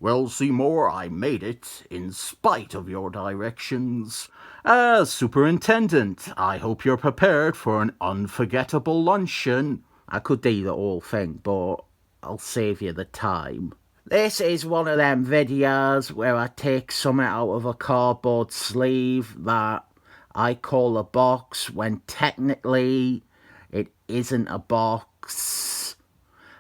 Well, Seymour, I made it, in spite of your directions. Superintendent, I hope you're prepared for an unforgettable luncheon. I could do the whole thing, but I'll save you the time. This is one of them videos where I take something out of a cardboard sleeve that I call a box when technically it isn't a box.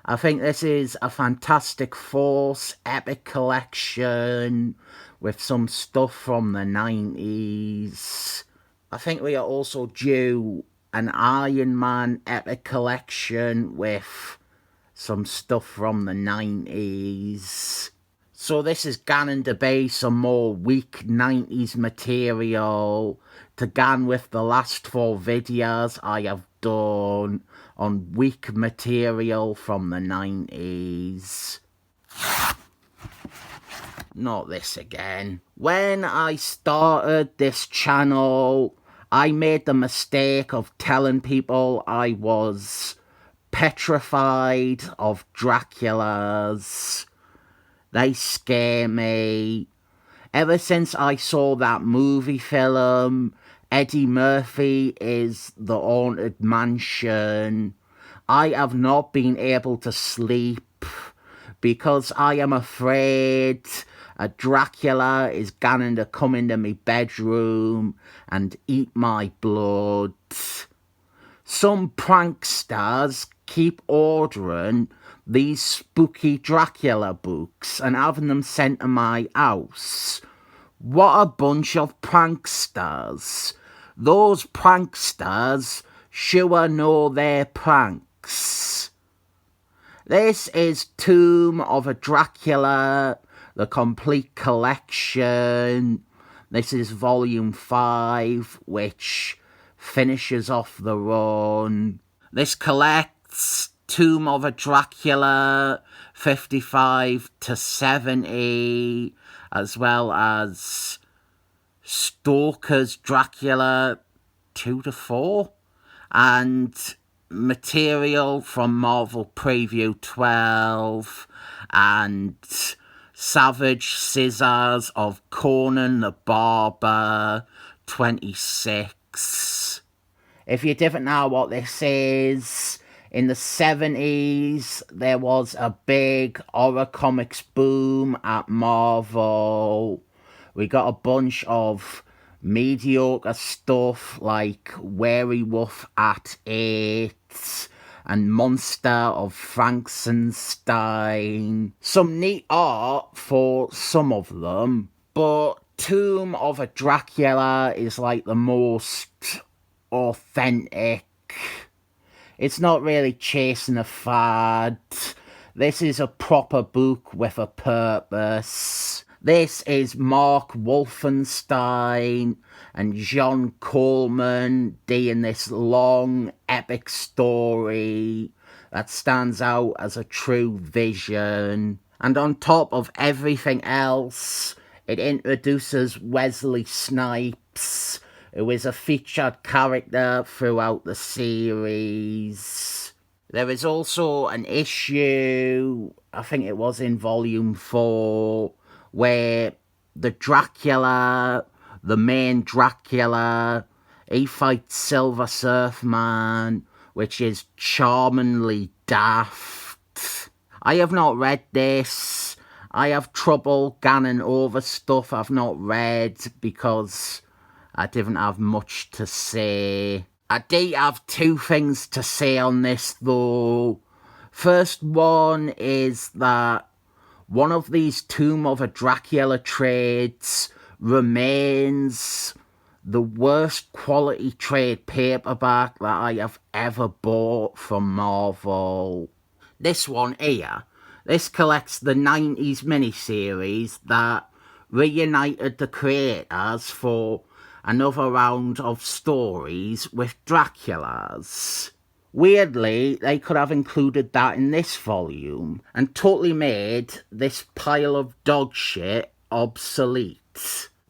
I think this is a Fantastic Force epic collection with some stuff from the 90s. I think we are also due an Iron Man epic collection with some stuff from the 90s. So this is going to be some more weak 90s material to go with the last 4 videos I have done on weak material from the 90s. Not this again. When I started this channel, I made the mistake of telling people I was petrified of Draculas. They scare me. Ever since I saw that movie film, Eddie Murphy is the Haunted Mansion, I have not been able to sleep because I am afraid a Dracula is going to come into my bedroom and eat my blood. Some pranksters keep ordering these spooky Dracula books and having them sent to my house. What a bunch of pranksters. Those pranksters sure know their pranks. This is Tomb of Dracula, the complete collection. This is volume 5, which finishes off the run. This collects Tomb of Dracula 55 to 70, as well as Stoker's Dracula 2 to 4, and material from Marvel Preview 12, and Savage Scissors of Colan the Barber 26. If you didn't know what this is, in the 70s, there was a big horror comics boom at Marvel. We got a bunch of mediocre stuff like Werewolf at 8 and Monster of Frankenstein. Some neat art for some of them, but Tomb of Dracula is like the most authentic. It's not really chasing a fad. This is a proper book with a purpose. This is Mark Wolfenstein and John Coleman doing this long, epic story that stands out as a true vision. And on top of everything else, it introduces Wesley Snipes, who is a featured character throughout the series. There is also an issue, I think it was in volume 4, where the Dracula, the main Dracula, he fights Silver Surfman, which is charmingly daft. I have not read this. I have trouble ganning over stuff I've not read because I didn't have much to say. I do have 2 things to say on this though. First one is that one of these Tomb of Dracula trades remains the worst quality trade paperback that I have ever bought from Marvel. This one here, this collects the 90s miniseries that reunited the creators for another round of stories with Draculas. Weirdly, they could have included that in this volume and totally made this pile of dog shit obsolete.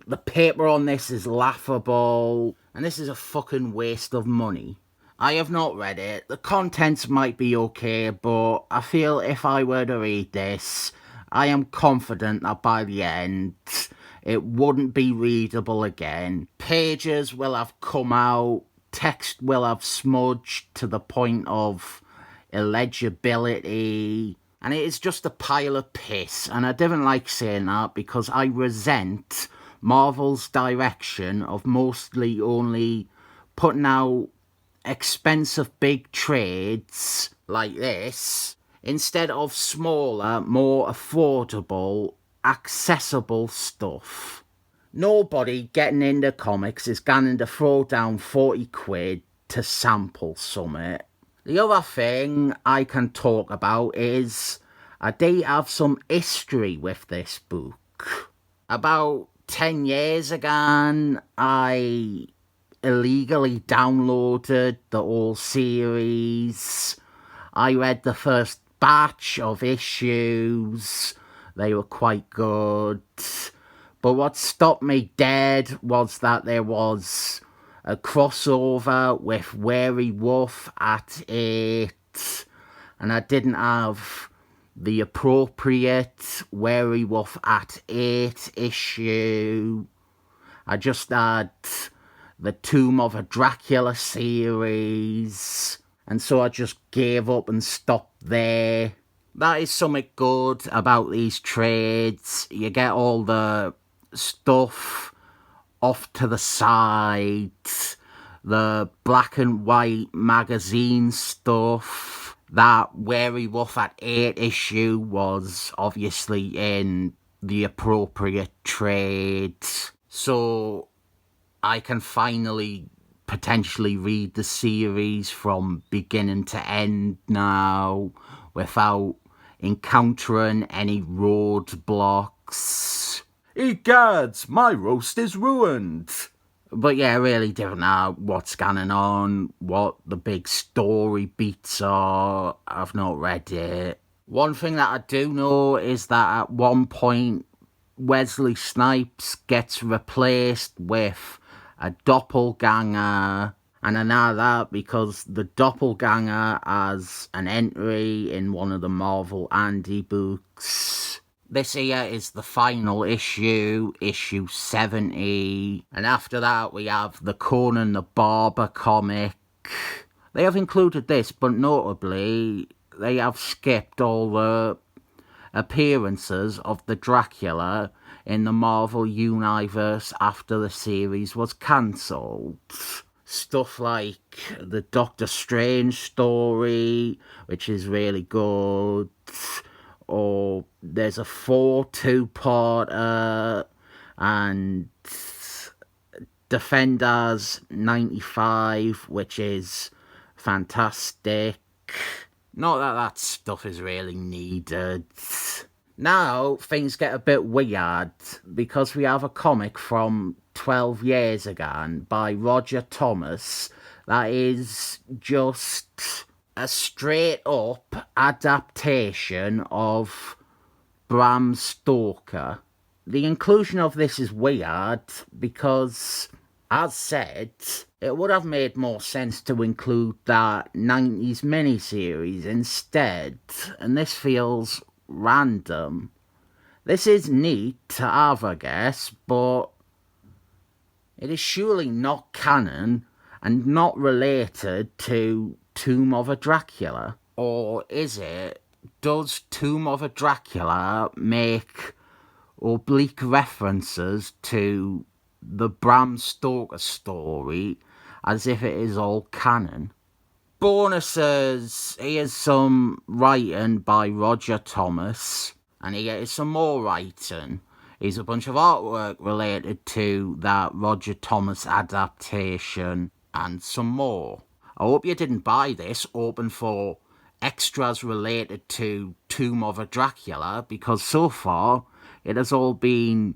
The paper on this is laughable, and this is a fucking waste of money. I have not read it. The contents might be okay, but I feel if I were to read this, I am confident that by the end, it wouldn't be readable again. Pages will have come out, text will have smudged to the point of illegibility, and it is just a pile of piss. And I didn't like saying that because I resent Marvel's direction of mostly only putting out expensive big trades like this instead of smaller, more affordable, accessible stuff. Nobody getting into comics is going to throw down 40 quid to sample something. The other thing I can talk about is I do have some history with this book. About 10 years ago, I illegally downloaded the whole series. I read the first batch of issues. They were quite good. But what stopped me dead was that there was a crossover with Werewolf at 8, and I didn't have the appropriate Werewolf at 8 issue. I just had the Tomb of Dracula series, and so I just gave up and stopped there. That is something good about these trades. You get all the stuff off to the side, the black and white magazine stuff. That Werewolf at 8 issue was obviously in the appropriate trade, so I can finally potentially read the series from beginning to end now without encountering any roadblocks. Egads, my roast is ruined. But yeah, I really don't know what's going on, what the big story beats are. I've not read it. One thing that I do know is that at one point, Wesley Snipes gets replaced with a doppelganger. And I know that because the doppelganger has an entry in one of the Marvel Andy books. This here is the final issue, issue 70. And after that we have the Conan the Barber comic. They have included this, but notably they have skipped all the appearances of the Dracula in the Marvel Universe after the series was cancelled. Stuff like the Doctor Strange story, which is really good, or there's a 2-parter, and Defenders 95, which is fantastic. Not that that stuff is really needed. Now things get a bit weird because we have a comic from 12 years ago by Roger Thomas that is just a straight up adaptation of Bram Stoker. The inclusion of this is weird because, as said, it would have made more sense to include that 90s miniseries instead, and this feels random. This is neat to have, I guess, but it is surely not canon and not related to Tomb of Dracula. Or is it? Does Tomb of Dracula make oblique references to the Bram Stoker story as if it is all canon? Bonuses. Here's some writing by Roger Thomas, and here is some more writing. Here's a bunch of artwork related to that Roger Thomas adaptation, and some more. I hope you didn't buy this open for extras related to Tomb of Dracula, because so far it has all been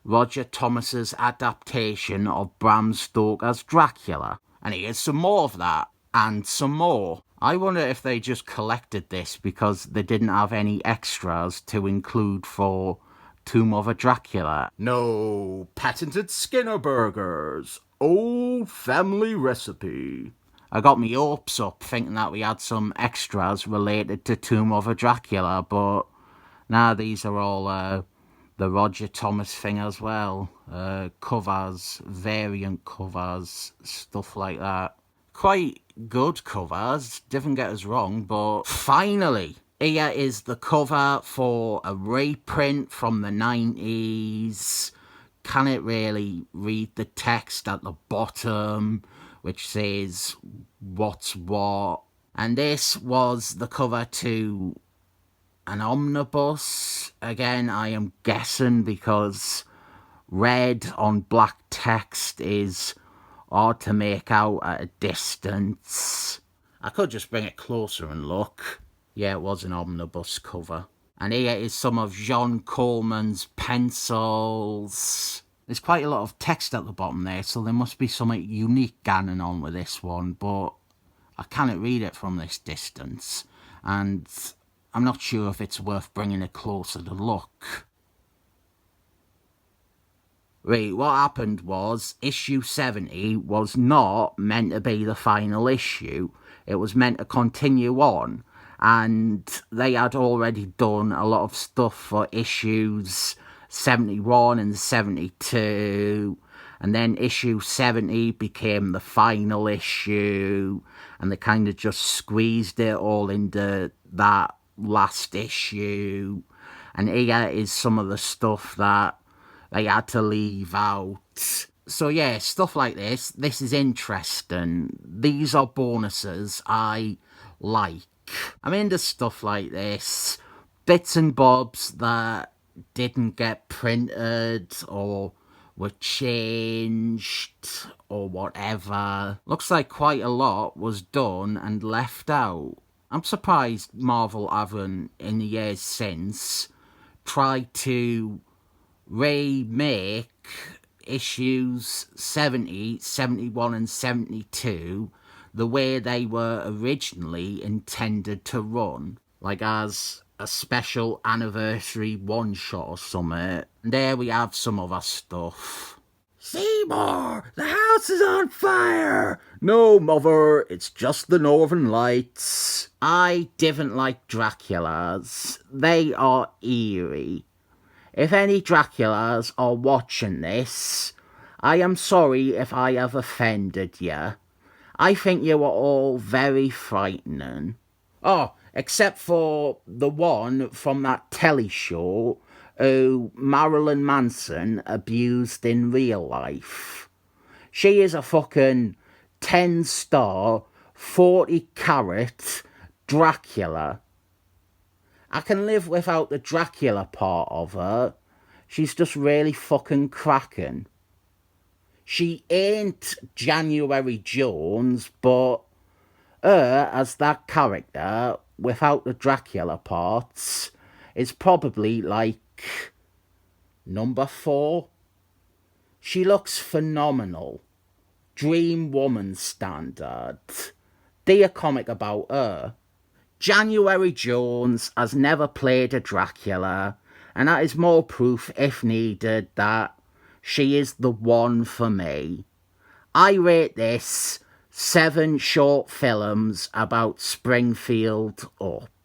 Roger Thomas's adaptation of Bram Stoker's Dracula. And here's some more of that, and some more. I wonder if they just collected this because they didn't have any extras to include for Tomb of Dracula. No, patented Skinner burgers. Old family recipe. I got me hopes up thinking that we had some extras related to Tomb of Dracula, but Now these are all the Roger Thomas thing as well. Covers, variant covers, stuff like that. Quite good covers, didn't get us wrong, but finally, here is the cover for a reprint from the 90s. Can't really read the text at the bottom, which says what's what. And this was the cover to an omnibus. Again, I am guessing because red on black text is hard to make out at a distance. I could just bring it closer and look. Yeah, it was an omnibus cover. And here is some of Jean Coleman's pencils. There's quite a lot of text at the bottom there, so there must be something unique going on with this one, but I cannot read it from this distance, and I'm not sure if it's worth bringing it closer to look. Right, what happened was, issue 70 was not meant to be the final issue. It was meant to continue on, and they had already done a lot of stuff for issues 71 and 72, and then issue 70 became the final issue, and they kind of just squeezed it all into that last issue. And here is some of the stuff that they had to leave out. So yeah, stuff like this is interesting. These are bonuses I like. I'm into stuff like this. Bits and bobs that didn't get printed or were changed or whatever. Looks like quite a lot was done and left out. I'm surprised Marvel haven't, in the years since, tried to remake issues 70, 71 and 72 the way they were originally intended to run, like as a special anniversary one-shot or something. And there we have some other stuff. Seymour, the house is on fire! No, Mother, it's just the Northern Lights. I didn't like Draculas. They are eerie. If any Draculas are watching this, I am sorry if I have offended you. I think you are all very frightening. Oh, except for the one from that telly show who Marilyn Manson abused in real life. She is a fucking 10-star, 40-carat Dracula. I can live without the Dracula part of her. She's just really fucking cracking. She ain't January Jones, but her as that character, without the Dracula parts, is probably like number 4. She looks phenomenal. Dream woman standard. Do a comic about her. January Jones has never played a Dracula, and that is more proof, if needed, that she is the one for me. I rate this 7 short films about Springfield up.